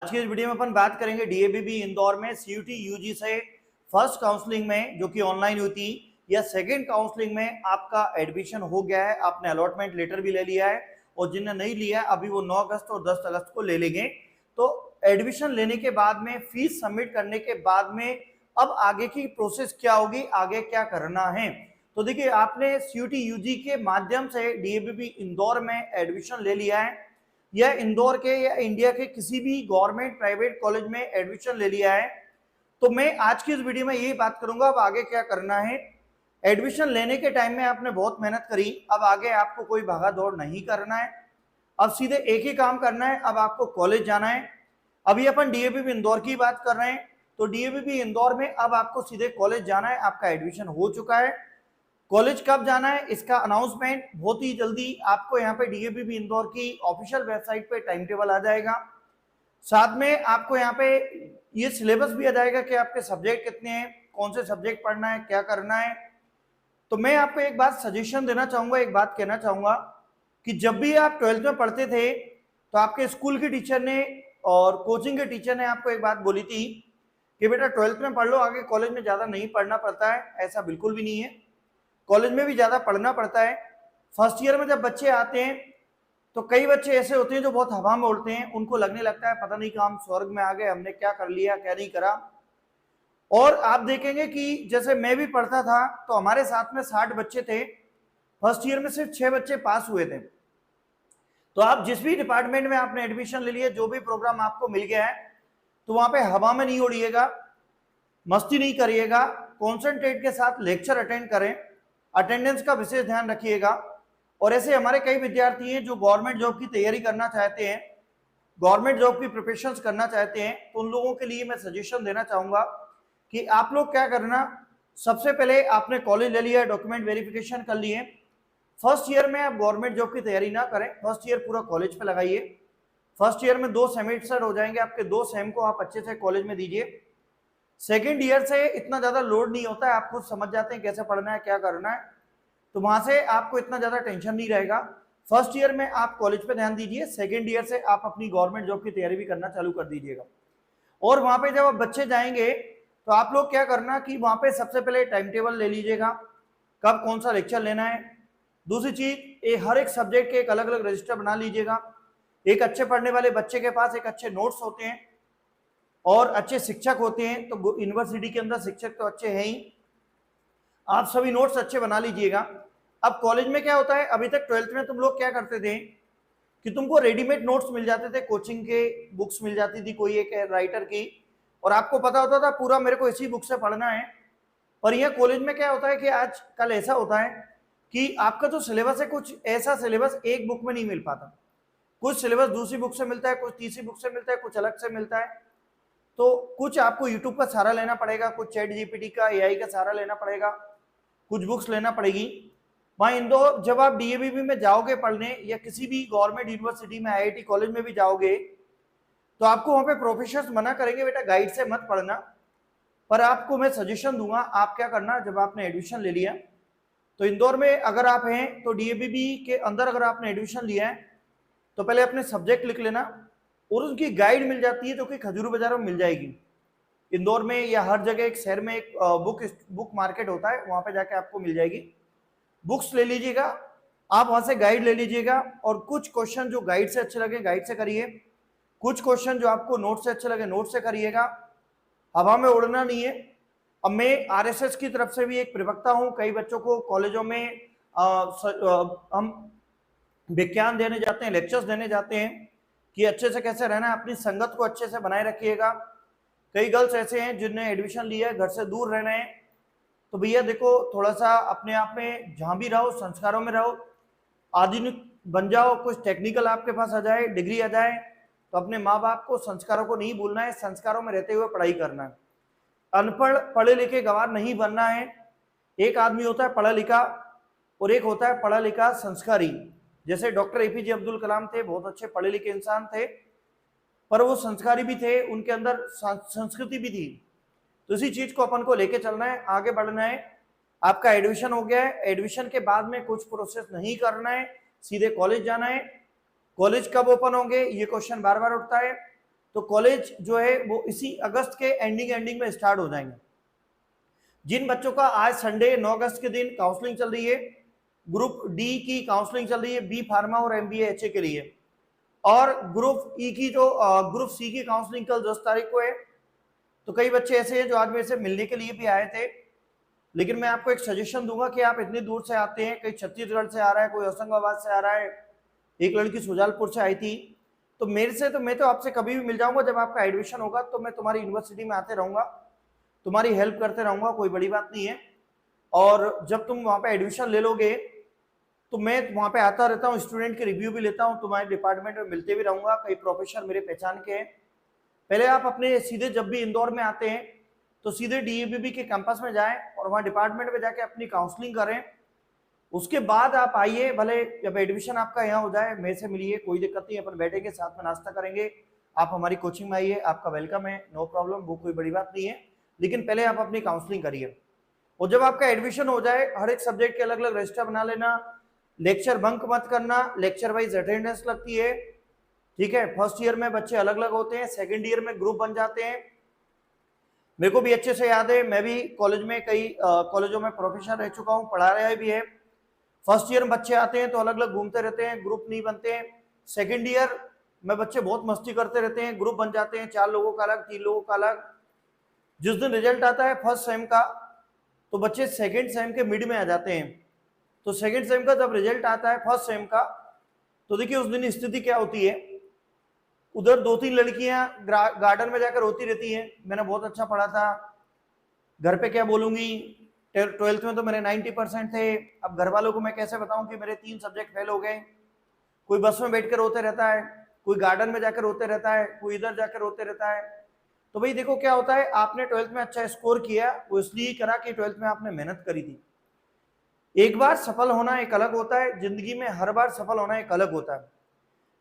आज की इस वीडियो में अपन बात करेंगे डीएवीबी इंदौर में सीयूटी यूजी से फर्स्ट काउंसलिंग में जो कि ऑनलाइन हुई थी या सेकंड काउंसलिंग में आपका एडमिशन हो गया है, आपने अलॉटमेंट लेटर भी ले लिया है और जिन्हें नहीं लिया है अभी वो 9 अगस्त और 10 अगस्त को ले लेंगे। तो एडमिशन लेने के बाद में फीस सबमिट करने के बाद में अब आगे की प्रोसेस क्या होगी, आगे क्या करना है। तो देखिए, आपने सीयूटी यूजी के माध्यम से डीएवीबी इंदौर में एडमिशन ले लिया है या इंदौर के या इंडिया के किसी भी गवर्नमेंट प्राइवेट कॉलेज में एडमिशन ले लिया है, तो मैं आज की इस वीडियो में यही बात करूंगा अब आगे क्या करना है। एडमिशन लेने के टाइम में आपने बहुत मेहनत करी, अब आगे आपको कोई भागा दौड़ नहीं करना है, अब सीधे एक ही काम करना है, अब आपको कॉलेज जाना है। अभी अपन डीएवीबी इंदौर की बात कर रहे हैं, तो डीएवीबी इंदौर में अब आपको सीधे कॉलेज जाना है, आपका एडमिशन हो चुका है। कॉलेज कब जाना है इसका अनाउंसमेंट बहुत ही जल्दी आपको यहाँ पे डीएवीबी इंदौर की ऑफिशियल वेबसाइट पे टाइम टेबल आ जाएगा। साथ में आपको यहाँ पे ये सिलेबस भी आ जाएगा कि आपके सब्जेक्ट कितने हैं, कौन से सब्जेक्ट पढ़ना है, क्या करना है। तो मैं आपको एक बात सजेशन देना चाहूंगा, एक बात कहना चाहूंगा कि जब भी आप 12th में पढ़ते थे तो आपके स्कूल के टीचर ने और कोचिंग के टीचर ने आपको एक बात बोली थी कि बेटा 12th में पढ़ लो, आगे कॉलेज में ज्यादा नहीं पढ़ना पड़ता है। ऐसा बिल्कुल भी नहीं है, कॉलेज में भी ज्यादा पढ़ना पड़ता है। फर्स्ट ईयर में जब बच्चे आते हैं तो कई बच्चे ऐसे होते हैं जो बहुत हवा में उड़ते हैं, उनको लगने लगता है पता नहीं कि हम स्वर्ग में आ गए, हमने क्या कर लिया क्या नहीं करा। और आप देखेंगे कि जैसे मैं भी पढ़ता था तो हमारे साथ में 60 बच्चे थे, फर्स्ट ईयर में सिर्फ 6 बच्चे पास हुए थे। तो आप जिस भी डिपार्टमेंट में आपने एडमिशन ले लिया, जो भी प्रोग्राम आपको मिल गया है, तो वहां पे हवा में नहीं उड़िएगा, मस्ती नहीं करिएगा, कॉन्सेंट्रेट के साथ लेक्चर अटेंड करें, अटेंडेंस का विशेष ध्यान रखिएगा। और ऐसे हमारे कई विद्यार्थी हैं जो गवर्नमेंट जॉब की तैयारी करना चाहते हैं, गवर्नमेंट जॉब की प्रिपरेशन करना चाहते हैं, तो उन लोगों के लिए मैं सजेशन देना चाहूंगा कि आप लोग क्या करना, सबसे पहले आपने कॉलेज ले लिया, डॉक्यूमेंट वेरिफिकेशन कर लिए, फर्स्ट ईयर में आप गवर्नमेंट जॉब की तैयारी ना करें, फर्स्ट ईयर पूरा कॉलेज पे लगाइए। फर्स्ट ईयर में 2 सेमेस्टर हो जाएंगे आपके, 2 सेम को आप अच्छे से कॉलेज में दीजिए। सेकेंड ईयर से इतना ज्यादा लोड नहीं होता है, आप खुद समझ जाते हैं कैसे पढ़ना है क्या करना है, तो वहां से आपको इतना ज्यादा टेंशन नहीं रहेगा। फर्स्ट ईयर में आप कॉलेज पे ध्यान दीजिए, सेकेंड ईयर से आप अपनी गवर्नमेंट जॉब की तैयारी भी करना चालू कर दीजिएगा। और वहां पे जब आप बच्चे जाएंगे तो आप लोग क्या करना कि वहां पे सबसे पहले टाइम टेबल ले लीजिएगा, कब कौन सा लेक्चर लेना है। दूसरी चीज, हर एक सब्जेक्ट के एक अलग अलग रजिस्टर बना लीजिएगा। एक अच्छे पढ़ने वाले बच्चे के पास एक अच्छे नोट्स होते हैं और अच्छे शिक्षक होते हैं, तो यूनिवर्सिटी के अंदर शिक्षक तो अच्छे हैं ही, आप सभी नोट्स अच्छे बना लीजिएगा। अब कॉलेज में क्या होता है, अभी तक 12th में तुम लोग क्या करते थे कि तुमको रेडीमेड नोट्स मिल जाते थे, कोचिंग के बुक्स मिल जाती थी कोई एक राइटर की, और आपको पता होता था पूरा मेरे को इसी बुक से पढ़ना है। पर यह कॉलेज में क्या होता है कि आज कल ऐसा होता है कि आपका जो सिलेबस है, कुछ ऐसा सिलेबस एक बुक में नहीं मिल पाता, कुछ सिलेबस दूसरी बुक से मिलता है, कुछ तीसरी बुक से मिलता है, कुछ अलग से मिलता है। तो कुछ आपको यूट्यूब का सहारा लेना पड़ेगा, कुछ चैट जीपीटी का एआई का सहारा लेना पड़ेगा, कुछ बुक्स लेना पड़ेगी। वहाँ इंदौर जब आप डीएवीबी में जाओगे पढ़ने या किसी भी गवर्नमेंट यूनिवर्सिटी में आईआईटी कॉलेज में भी जाओगे तो आपको वहाँ पे प्रोफेसर मना करेंगे बेटा गाइड से मत पढ़ना। पर आपको मैं सजेशन दूंगा, आप क्या करना, जब आपने एडमिशन ले लिया तो इंदौर में अगर आप हैं तो डीएवीबी के अंदर अगर आपने एडमिशन लिया है तो पहले अपने सब्जेक्ट लिख लेना, और उनकी गाइड मिल जाती है जो कि खजूर बाजार में मिल जाएगी। इंदौर में या हर जगह एक शहर में एक बुक मार्केट होता है, वहां पे जाके आपको मिल जाएगी। बुक्स ले लीजिएगा, आप वहां से गाइड ले लीजिएगा, और कुछ क्वेश्चन जो गाइड से अच्छे लगे गाइड से करिए, कुछ क्वेश्चन जो आपको नोट से अच्छे लगे नोट से करिएगा, हवा में उड़ना नहीं है। अब मैं आरएसएस की तरफ से भी एक प्रवक्ता हूं, कई बच्चों को कॉलेजों में हम विज्ञान देने जाते हैं, लेक्चर्स देने जाते हैं कि अच्छे से कैसे रहना है, अपनी संगत को अच्छे से बनाए रखिएगा। कई गर्ल्स ऐसे हैं जिन्होंने एडमिशन लिया है, घर से दूर रहना है, तो भैया देखो थोड़ा सा अपने आप में जहां भी रहो संस्कारों में रहो, आधुनिक बन जाओ, कुछ टेक्निकल आपके पास आ जाए, डिग्री आ जाए, तो अपने माँ बाप को संस्कारों को नहीं भूलना है, संस्कारों में रहते हुए पढ़ाई करना है। अनपढ़ पढ़े लिखे गवार नहीं बनना है। एक आदमी होता है पढ़ा लिखा और एक होता है पढ़ा लिखा संस्कारी। जैसे डॉक्टर एपीजे अब्दुल कलाम थे, बहुत अच्छे पढ़े लिखे इंसान थे, पर वो संस्कारी भी थे, उनके अंदर संस्कृति भी थी। तो इसी चीज को अपन को लेके चलना है, आगे बढ़ना है। आपका एडमिशन हो गया है, एडमिशन के बाद में कुछ प्रोसेस नहीं करना है, सीधे कॉलेज जाना है। कॉलेज कब ओपन होंगे ये क्वेश्चन बार बार उठता है, तो कॉलेज जो है वो इसी अगस्त के एंडिंग में स्टार्ट हो जाएंगे। जिन बच्चों का आज संडे 9 अगस्त के दिन काउंसलिंग चल रही है, ग्रुप डी की काउंसलिंग चल रही है बी फार्मा और एमबीए एचए के लिए, और ग्रुप ई की जो ग्रुप सी की काउंसलिंग कल 10 तारीख को है। तो कई बच्चे ऐसे हैं जो आज मेरे से मिलने के लिए भी आए थे, लेकिन मैं आपको एक सजेशन दूंगा कि आप इतनी दूर से आते हैं, कई छत्तीसगढ़ से आ रहा है, कोई होशंगाबाद से आ रहा है, एक लड़की सुजालपुर से आई थी, तो मेरे से तो मैं तो आपसे कभी भी मिल जाऊंगा। जब आपका एडमिशन होगा तो मैं तुम्हारी यूनिवर्सिटी में आते रहूंगा, तुम्हारी हेल्प करते रहूंगा, कोई बड़ी बात नहीं है। और जब तुम वहां पे एडमिशन ले लोगे तो मैं वहां पे आता रहता हूँ, स्टूडेंट के रिव्यू भी लेता हूँ, तुम्हारे डिपार्टमेंट में मिलते भी रहूंगा, कई प्रोफेसर मेरे पहचान के हैं। पहले आप अपने सीधे जब भी इंदौर में आते हैं तो सीधे डीएबीबी के कैंपस में जाएं और वहां डिपार्टमेंट में जाके अपनी काउंसलिंग करें। उसके बाद आप आइए, भले जब एडमिशन आपका यहाँ हो जाए मेरे से मिलिए, कोई दिक्कत नहीं, अपन बैठेंगे साथ में नाश्ता करेंगे, आप हमारी कोचिंग में आइए, आपका वेलकम है, नो प्रॉब्लम, वो कोई बड़ी बात नहीं है। लेकिन पहले आप अपनी काउंसलिंग करिए, और जब आपका एडमिशन हो जाए हर एक सब्जेक्ट के अलग अलग रजिस्टर बना लेना, लेक्चर बंक मत करना, लेक्चर वाइज अटेंडेंस लगती है, ठीक है। फर्स्ट ईयर में बच्चे अलग अलग होते हैं, सेकंड ईयर में ग्रुप बन जाते हैं। मेरे को भी अच्छे से याद है, मैं भी कॉलेज में कई कॉलेजों में प्रोफेसर रह चुका हूँ, पढ़ा रहा भी है। फर्स्ट ईयर में बच्चे आते हैं तो अलग अलग घूमते रहते हैं, ग्रुप नहीं बनते हैं। सेकंड ईयर में बच्चे बहुत मस्ती करते रहते हैं, ग्रुप बन जाते हैं, 4 लोगों का अलग, 3 लोगों का अलग। जिस दिन रिजल्ट आता है फर्स्ट सेम का तो बच्चे सेकंड सेम के मिड में आ जाते हैं। तो सेकंड सेम का जब रिजल्ट आता है फर्स्ट सेम का, तो देखिए उस दिन स्थिति क्या होती है, उधर 2-3 लड़कियां गार्डन में जाकर रोती रहती हैं, मैंने बहुत अच्छा पढ़ा था, घर पे क्या बोलूंगी, 12th में तो मेरे 90% थे, अब घर वालों को मैं कैसे बताऊं कि मेरे 3 सब्जेक्ट फेल हो गए। कोई बस में बैठ कर रोते रहता है, कोई गार्डन में जाकर रोते रहता है, कोई इधर जाकर रोते रहता है। तो भाई देखो क्या होता है, आपने 12th में अच्छा स्कोर किया, वो इसलिए करा कि 12th में आपने मेहनत करी थी। एक बार सफल होना एक अलग होता है, जिंदगी में हर बार सफल होना एक अलग होता है।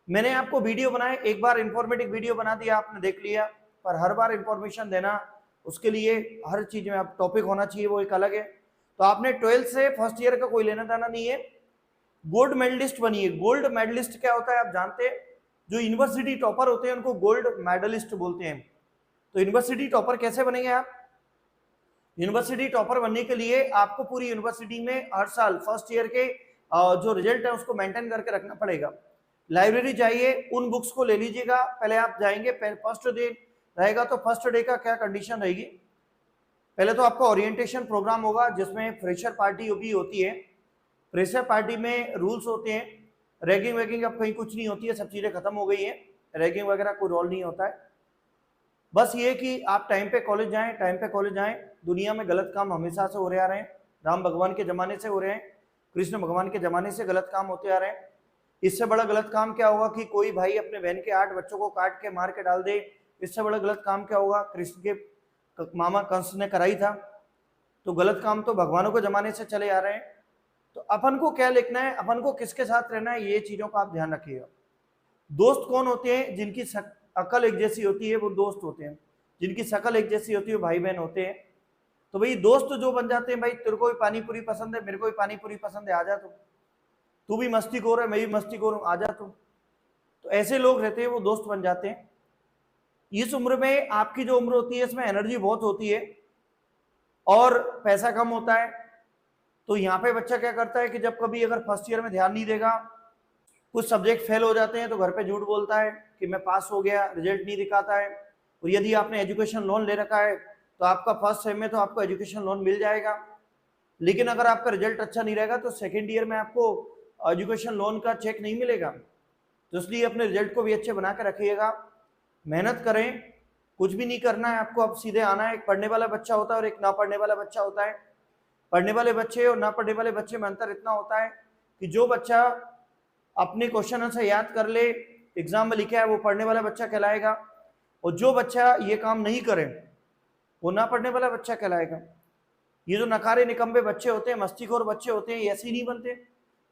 मैंने आपको वीडियो बनाए, एक बार इंफॉर्मेटिव वीडियो बना दिया, आपने देख लिया, पर हर बार इंफॉर्मेशन देना, उसके लिए हर चीज में आप टॉपिक होना चाहिए, वो एक अलग है। तो आपने 12th से फर्स्ट ईयर का कोई लेना देना नहीं है, गोल्ड मेडलिस्ट बनिए। गोल्ड मेडलिस्ट क्या होता है आप जानते हैं, जो यूनिवर्सिटी टॉपर होते हैं उनको गोल्ड मेडलिस्ट बोलते हैं। तो यूनिवर्सिटी टॉपर कैसे बनेंगे आप, यूनिवर्सिटी टॉपर बनने के लिए आपको पूरी यूनिवर्सिटी में हर साल फर्स्ट ईयर के जो रिजल्ट है उसको मेंटेन करके रखना पड़ेगा। लाइब्रेरी जाइए, उन बुक्स को ले लीजिएगा। पहले आप जाएंगे, फर्स्ट डे रहेगा तो फर्स्ट डे का क्या कंडीशन रहेगी, पहले तो आपका ओरिएंटेशन प्रोग्राम होगा जिसमें फ्रेशर पार्टी भी होती है। फ्रेशर पार्टी में रूल्स होते हैं, रैगिंग वैगिंग अब कहीं कुछ नहीं होती है, सब चीजें खत्म हो गई है, रैगिंग वगैरह कोई रोल नहीं होता है। बस ये कि आप टाइम पे कॉलेज जाएं, टाइम पे कॉलेज जाएं। दुनिया में गलत काम हमेशा से हो रहे आ रहे हैं, राम भगवान के जमाने से हो रहे हैं, कृष्ण भगवान के जमाने से गलत काम होते आ रहे हैं। इससे बड़ा गलत काम क्या होगा कि कोई भाई अपने बहन के 8 बच्चों को काट के मार के डाल दे, इससे बड़ा गलत काम क्या होगा, कृष्ण के मामा कंस ने कराई था। तो गलत काम तो भगवानों के जमाने से चले आ रहे हैं। तो अपन को क्या लिखना है, अपन को किसके साथ रहना है, ये चीजों का आप ध्यान रखिएगा। दोस्त कौन होते हैं, जिनकी अकल एक जैसी होती है वो दोस्त होते हैं, जिनकी शकल एक जैसी होती है वो भाई बहन होते हैं। तो भाई दोस्त जो बन जाते हैं, भाई तेरे को भी पानी पूरी पसंद है, मेरे को भी पानी पूरी पसंद है, आ जा तू भी मस्ती खोर है, मैं भी मस्ती खोर हूं, आ जा तू। तो ऐसे लोग रहते हैं, वो दोस्त बन जाते हैं। इस उम्र में आपकी जो उम्र होती है इसमें एनर्जी बहुत होती है और पैसा कम होता है। तो यहाँ पे बच्चा क्या करता है कि जब कभी अगर फर्स्ट ईयर में ध्यान नहीं देगा, कुछ सब्जेक्ट फेल हो जाते हैं तो घर पे झूठ बोलता है कि मैं पास हो गया, रिजल्ट नहीं दिखाता है। और यदि आपने एजुकेशन लोन ले रखा है तो आपका फर्स्ट सेम में तो आपको एजुकेशन लोन मिल जाएगा, लेकिन अगर आपका रिजल्ट अच्छा नहीं रहेगा तो सेकेंड ईयर में आपको एजुकेशन लोन का चेक नहीं मिलेगा। तो इसलिए अपने रिजल्ट को भी अच्छे बना कर रखिएगा, मेहनत करें, कुछ भी नहीं करना है आपको, अब सीधे आना है। एक पढ़ने वाला बच्चा होता है और एक ना पढ़ने वाला बच्चा होता है। पढ़ने वाले बच्चे और ना पढ़ने वाले बच्चे में अंतर इतना होता है कि जो बच्चा अपने क्वेश्चन से याद कर ले, एग्जाम में लिखा है, वो पढ़ने वाला बच्चा कहलाएगा, और जो बच्चा ये काम नहीं करे वो ना पढ़ने वाला बच्चा कहलाएगा। ये जो नकारे निकम्बे बच्चे होते हैं, मस्तीखोर बच्चे होते हैं, ये ऐसे ही नहीं बनते।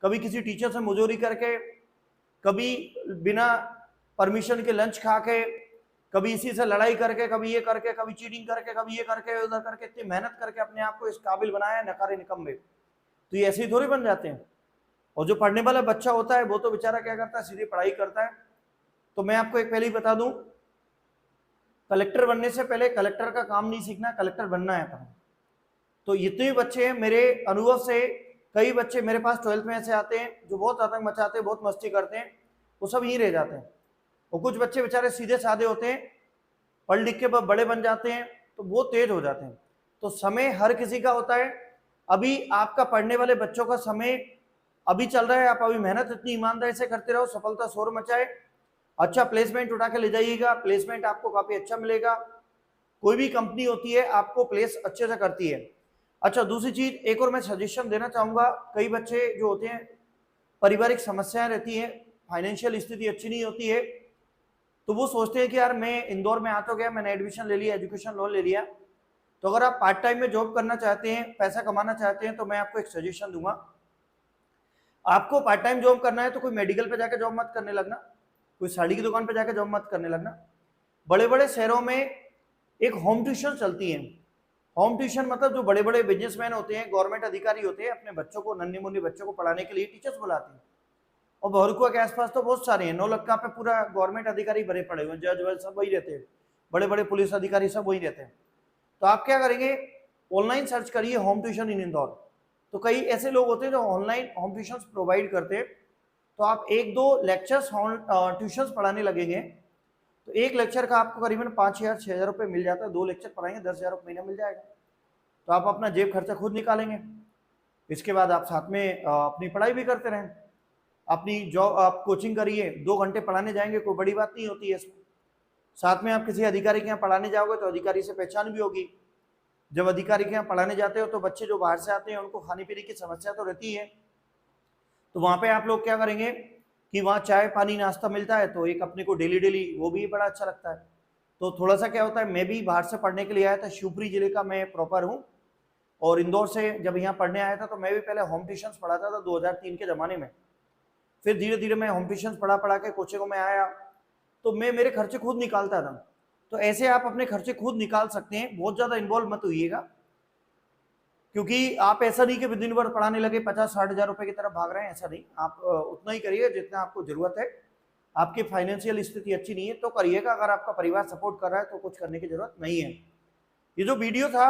कभी किसी टीचर से मुजोरी करके, कभी बिना परमिशन के लंच खा के, कभी इसी से लड़ाई करके, कभी ये करके, कभी चीटिंग करके, कभी ये करके, उधर करके, इतनी मेहनत करके अपने आप को इस काबिल बनाया है, नकारे निकम्बे। तो ये ऐसे ही थोड़ी बन जाते हैं। और जो पढ़ने वाला बच्चा होता है वो तो बेचारा क्या करता है, सीधी पढ़ाई करता है। तो मैं आपको एक पहले ही बता दूं, कलेक्टर बनने से पहले कलेक्टर का काम नहीं सीखना, कलेक्टर बनना है अपन। तो इतने बच्चे मेरे अनुभव से, कई बच्चे मेरे पास 12th में ऐसे आते हैं जो बहुत आतंक मचाते हैं, बहुत मस्ती करते हैं, वो सब यहीं रह जाते हैं। और कुछ बच्चे बेचारे सीधे साधे होते हैं, पढ़ लिख के बड़े बन जाते हैं, तो बहुत तेज हो जाते हैं। तो समय हर किसी का होता है। अभी आपका पढ़ने वाले बच्चों का समय अभी चल रहा है, आप अभी मेहनत इतनी ईमानदारी से करते रहो, सफलता शोर मचाए, अच्छा प्लेसमेंट उठा के ले जाइएगा, प्लेसमेंट आपको काफी अच्छा मिलेगा। कोई भी कंपनी होती है आपको प्लेस अच्छे से करती है। अच्छा, दूसरी चीज एक और मैं सजेशन देना चाहूंगा, कई बच्चे जो होते हैं पारिवारिक समस्याएं रहती हैं, फाइनेंशियल स्थिति अच्छी नहीं होती है, तो वो सोचते हैं कि यार मैं इंदौर में आ तो गया, मैंने एडमिशन ले लिया, एजुकेशन लोन ले लिया, तो अगर आप पार्ट टाइम में जॉब करना चाहते हैं, पैसा कमाना चाहते हैं, तो मैं आपको एक सजेशन दूंगा। आपको पार्ट टाइम जॉब करना है तो कोई मेडिकल पे जाकर जॉब मत करने लगना, कोई साड़ी की दुकान पे जाकर जॉब मत करने लगना। बड़े बड़े शहरों में एक होम ट्यूशन चलती है। होम ट्यूशन मतलब जो बड़े बड़े बिजनेसमैन होते हैं, गवर्नमेंट अधिकारी होते हैं, अपने बच्चों को, नन्हे मुन्ने बच्चों को पढ़ाने के लिए टीचर्स बुलाते हैं। और बहुरुआ के आसपास तो बहुत सारे हैं, नौलक्खा पे पूरा गवर्नमेंट अधिकारी भरे पड़े हुए, जज वज सब वही रहते हैं, बड़े बड़े पुलिस अधिकारी सब वही रहते हैं। तो आप क्या करेंगे, ऑनलाइन सर्च करिए होम ट्यूशन इन इंदौर। तो कई ऐसे लोग होते हैं जो ऑनलाइन होम ट्यूशन प्रोवाइड करते हैं। तो आप 1-2 लेक्चर्स ट्यूशन पढ़ाने लगेंगे, तो एक लेक्चर का आपको करीबन 5,000-6,000 रुपये मिल जाता है। 2 लेक्चर पढ़ाएंगे 10,000 रुपये महीना मिल जाएगा। तो आप अपना जेब खर्चा खुद निकालेंगे। इसके बाद आप साथ में अपनी पढ़ाई भी करते रहें, अपनी जॉब आप कोचिंग करिए, 2 घंटे पढ़ाने जाएंगे, कोई बड़ी बात नहीं होती है इसमें। साथ में आप किसी अधिकारी के यहाँ पढ़ाने जाओगे तो अधिकारी से पहचान भी होगी। जब अधिकारी के यहाँ पढ़ाने जाते हो तो बच्चे जो बाहर से आते हैं उनको खाने पीने की समस्या तो रहती है, तो वहाँ पे आप लोग क्या करेंगे कि वहाँ चाय पानी नाश्ता मिलता है, तो एक अपने को डेली डेली वो भी बड़ा अच्छा लगता है। तो थोड़ा सा क्या होता है, मैं भी बाहर से पढ़ने के लिए आया था, शिवपुरी जिले का मैं प्रॉपर हूँ, और इंदौर से जब यहाँ पढ़ने आया था तो मैं भी पहले होम ट्यूशन पढ़ाता था 2003 के ज़माने में। फिर धीरे धीरे मैं होम ट्यूशन पढ़ा के कोचिंगों में आया, तो मैं मेरे खर्चे खुद निकालता था। तो ऐसे आप अपने खर्चे खुद निकाल सकते हैं, बहुत ज़्यादा इन्वॉल्व मत होइएगा, क्योंकि आप ऐसा नहीं कि दिन भर पढ़ाने लगे 50-60 हज़ार रुपये की तरफ भाग रहे हैं, ऐसा नहीं। आप उतना ही करिए जितना आपको ज़रूरत है। आपकी फाइनेंशियल स्थिति अच्छी नहीं है तो करिएगा, अगर आपका परिवार सपोर्ट कर रहा है तो कुछ करने की जरूरत नहीं है। ये जो वीडियो था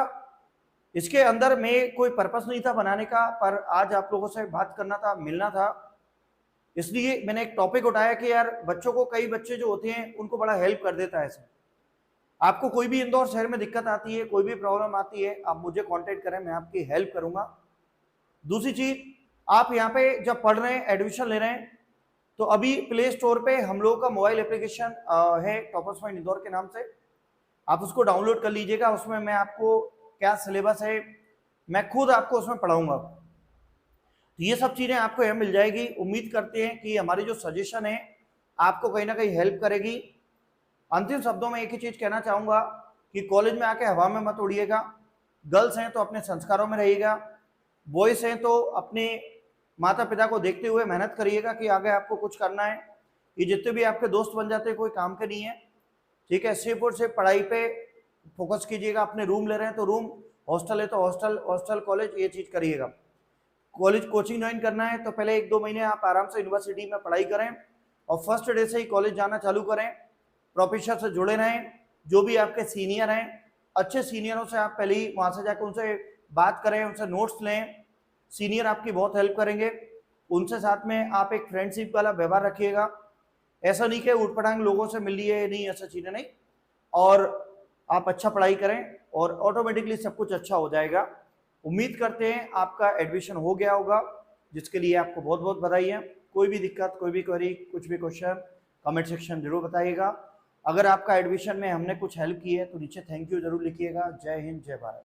इसके अंदर में कोई पर्पस नहीं था बनाने का, पर आज आप लोगों से बात करना था, मिलना था, इसलिए मैंने एक टॉपिक उठाया कि यार बच्चों को, कई बच्चे जो होते हैं उनको बड़ा हेल्प कर देता है ऐसे। आपको कोई भी इंदौर शहर में दिक्कत आती है, कोई भी प्रॉब्लम आती है, आप मुझे कांटेक्ट करें, मैं आपकी हेल्प करूंगा। दूसरी चीज, आप यहाँ पे जब पढ़ रहे हैं, एडमिशन ले रहे हैं, तो अभी प्ले स्टोर पे हम लोगों का मोबाइल एप्लीकेशन है टॉपर्स पॉइंट इंदौर के नाम से, आप उसको डाउनलोड कर लीजिएगा। उसमें मैं आपको क्या सिलेबस है, मैं खुद आपको उसमें पढ़ाऊंगा, तो ये सब चीज़ें आपको यहाँ मिल जाएगी। उम्मीद करते हैं कि हमारी जो सजेशन है आपको कहीं ना कहीं हेल्प करेगी। अंतिम शब्दों में एक ही चीज़ कहना चाहूँगा कि कॉलेज में आके हवा में मत उड़िएगा। गर्ल्स हैं तो अपने संस्कारों में रहिएगा, बॉयज़ हैं तो अपने माता पिता को देखते हुए मेहनत करिएगा कि आगे आपको कुछ करना है। ये जितने भी आपके दोस्त बन जाते हैं कोई काम के नहीं है, ठीक है। सिर्फ और सिर्फ पढ़ाई पे फोकस कीजिएगा। अपने रूम ले रहे हैं तो रूम, हॉस्टल है तो हॉस्टल, हॉस्टल कॉलेज, ये चीज़ करिएगा। कॉलेज कोचिंग ज्वाइन करना है तो पहले 1-2 महीने आप आराम से यूनिवर्सिटी में पढ़ाई करें और फर्स्ट डे से ही कॉलेज जाना चालू करें। प्रोफेसर से जुड़े रहें, जो भी आपके सीनियर हैं, अच्छे सीनियरों से आप पहले ही वहाँ से जाकर उनसे बात करें, उनसे नोट्स लें। सीनियर आपकी बहुत हेल्प करेंगे, उनसे साथ में आप एक फ्रेंडशिप वाला व्यवहार रखिएगा। ऐसा नहीं कि उठ पटांग लोगों से मिल लिए, नहीं, ऐसा चीज़ें नहीं। और आप अच्छा पढ़ाई करें और ऑटोमेटिकली सब कुछ अच्छा हो जाएगा। उम्मीद करते हैं आपका एडमिशन हो गया होगा, जिसके लिए आपको बहुत बहुत बधाई है। कोई भी दिक्कत, कोई भी क्वेरी, कुछ भी क्वेश्चन, कमेंट सेक्शन जरूर बताइएगा। अगर आपका एडमिशन में हमने कुछ हेल्प की है तो नीचे थैंक यू जरूर लिखिएगा। जय हिंद, जय भारत।